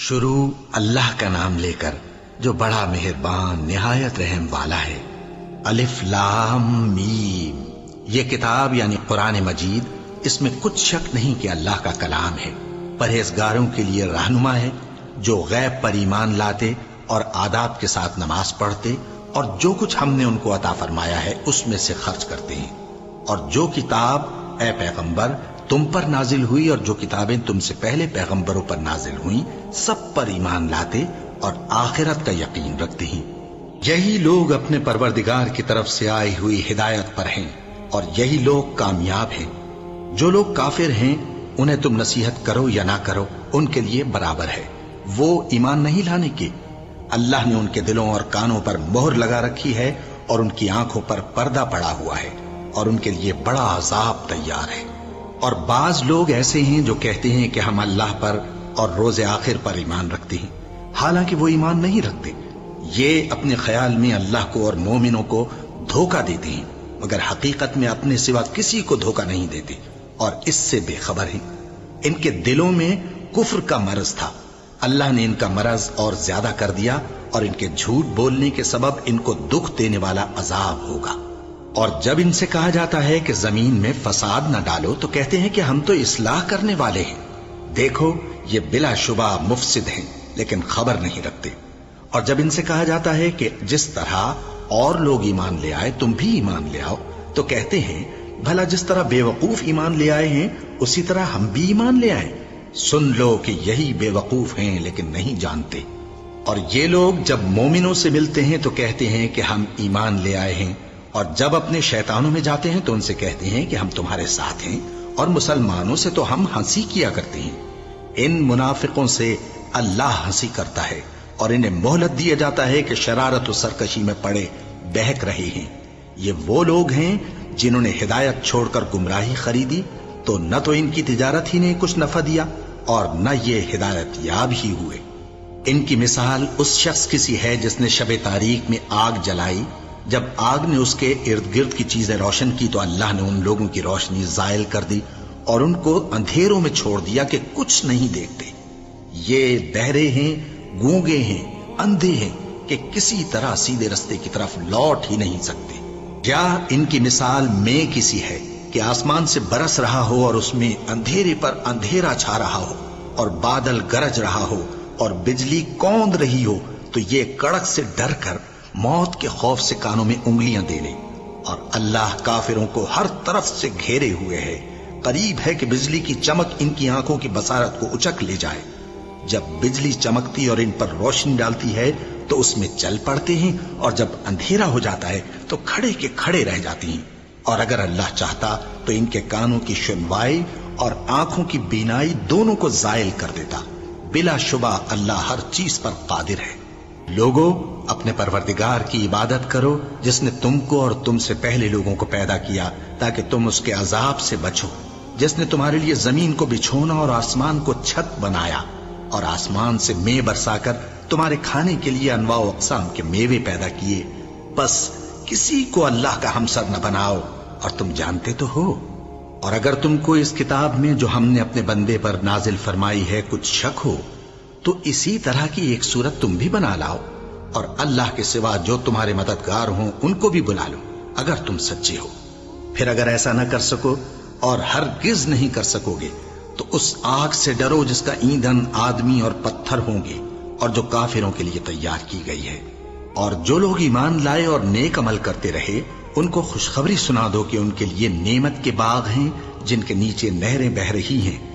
شروع اللہ کا نام لے کر جو بڑا مہربان نہایت رحم والا ہے۔ الف لام میم، یہ کتاب یعنی قرآن مجید، اس میں کچھ شک نہیں کہ اللہ کا کلام ہے، پرہیزگاروں کے لیے رہنما ہے، جو غیب پر ایمان لاتے اور آداب کے ساتھ نماز پڑھتے اور جو کچھ ہم نے ان کو عطا فرمایا ہے اس میں سے خرچ کرتے ہیں، اور جو کتاب اے پیغمبر تم پر نازل ہوئی اور جو کتابیں تم سے پہلے پیغمبروں پر نازل ہوئیں سب پر ایمان لاتے اور آخرت کا یقین رکھتے ہیں۔ یہی لوگ اپنے پروردگار کی طرف سے آئی ہوئی ہدایت پر ہیں اور یہی لوگ کامیاب ہیں۔ جو لوگ کافر ہیں انہیں تم نصیحت کرو یا نہ کرو ان کے لیے برابر ہے، وہ ایمان نہیں لانے کے۔ اللہ نے ان کے دلوں اور کانوں پر مہر لگا رکھی ہے اور ان کی آنکھوں پر پردہ پڑا ہوا ہے اور ان کے لیے بڑا عذاب تیار ہے۔ اور بعض لوگ ایسے ہیں جو کہتے ہیں کہ ہم اللہ پر اور روز آخر پر ایمان رکھتے ہیں، حالانکہ وہ ایمان نہیں رکھتے۔ یہ اپنے خیال میں اللہ کو اور مومنوں کو دھوکہ دیتے ہیں، مگر حقیقت میں اپنے سوا کسی کو دھوکہ نہیں دیتے اور اس سے بے خبر ہیں۔ ان کے دلوں میں کفر کا مرض تھا، اللہ نے ان کا مرض اور زیادہ کر دیا اور ان کے جھوٹ بولنے کے سبب ان کو دکھ دینے والا عذاب ہوگا۔ اور جب ان سے کہا جاتا ہے کہ زمین میں فساد نہ ڈالو تو کہتے ہیں کہ ہم تو اصلاح کرنے والے ہیں۔ دیکھو یہ بلا شبہ مفسد ہیں لیکن خبر نہیں رکھتے۔ اور جب ان سے کہا جاتا ہے کہ جس طرح اور لوگ ایمان لے آئے تم بھی ایمان لے آؤ تو کہتے ہیں بھلا جس طرح بے وقوف ایمان لے آئے ہیں اسی طرح ہم بھی ایمان لے آئیں۔ سن لو کہ یہی بے وقوف ہیں لیکن نہیں جانتے۔ اور یہ لوگ جب مومنوں سے ملتے ہیں تو کہتے ہیں کہ ہم ایمان لے آئے ہیں، اور جب اپنے شیطانوں میں جاتے ہیں تو ان سے کہتے ہیں کہ ہم تمہارے ساتھ ہیں، اور مسلمانوں سے تو ہم ہنسی کیا کرتے ہیں۔ ان منافقوں سے اللہ ہنسی کرتا ہے اور انہیں مہلت دیا جاتا ہے کہ شرارت و سرکشی میں پڑے بہک رہے ہیں۔ یہ وہ لوگ ہیں جنہوں نے ہدایت چھوڑ کر گمراہی خریدی، تو نہ تو ان کی تجارت ہی نے کچھ نفع دیا اور نہ یہ ہدایت یاب ہی ہوئے۔ ان کی مثال اس شخص کی سی ہے جس نے شب تاریک میں آگ جلائی، جب آگ نے اس کے ارد گرد کی چیزیں روشن کی تو اللہ نے ان لوگوں کی روشنی زائل کر دی اور ان کو اندھیروں میں چھوڑ دیا کہ کچھ نہیں دیکھتے۔ یہ بہرے ہیں، گونگے ہیں، اندھے ہیں کہ کسی طرح سیدھے رستے کی طرف لوٹ ہی نہیں سکتے۔ یا ان کی مثال میں کسی ہے کہ آسمان سے برس رہا ہو اور اس میں اندھیرے پر اندھیرا چھا رہا ہو اور بادل گرج رہا ہو اور بجلی کوند رہی ہو تو یہ کڑک سے ڈر کر موت کے خوف سے کانوں میں انگلیاں دے لے۔ اور اللہ کافروں کو ہر طرف سے گھیرے ہوئے ہے، قریب ہے کہ بجلی کی چمک ان کی آنکھوں کی بصارت کو اچک لے جائے۔ جب بجلی چمکتی اور ان پر روشنی ڈالتی ہے تو اس میں چل پڑتے ہیں، اور جب اندھیرا ہو جاتا ہے تو کھڑے کے کھڑے رہ جاتے ہیں۔ اور اگر اللہ چاہتا تو ان کے کانوں کی سنوائی اور آنکھوں کی بینائی دونوں کو زائل کر دیتا۔ بلا شبہ اللہ ہر چیز پر قادر ہے۔ لوگوں اپنے پروردگار کی عبادت کرو جس نے تم کو اور تم سے پہلے لوگوں کو پیدا کیا تاکہ تم اس کے عذاب سے بچو، جس نے تمہارے لیے زمین کو بچھونا اور آسمان کو چھت بنایا اور آسمان سے مے برسا کر تمہارے کھانے کے لیے انواع و اقسام کے میوے پیدا کیے۔ بس کسی کو اللہ کا ہمسر نہ بناؤ اور تم جانتے تو ہو۔ اور اگر تم کو اس کتاب میں جو ہم نے اپنے بندے پر نازل فرمائی ہے کچھ شک ہو تو اسی طرح کی ایک صورت تم بھی بنا لاؤ، اور اللہ کے سوا جو تمہارے مددگار ہوں ان کو بھی بلا لو اگر تم سچے ہو۔ پھر اگر ایسا نہ کر سکو اور ہرگز نہیں کر سکو گے تو اس آگ سے ڈرو جس کا ایندھن آدمی اور پتھر ہوں گے اور جو کافروں کے لیے تیار کی گئی ہے۔ اور جو لوگ ایمان لائے اور نیک عمل کرتے رہے ان کو خوشخبری سنا دو کہ ان کے لیے نعمت کے باغ ہیں جن کے نیچے نہریں بہہ رہی ہیں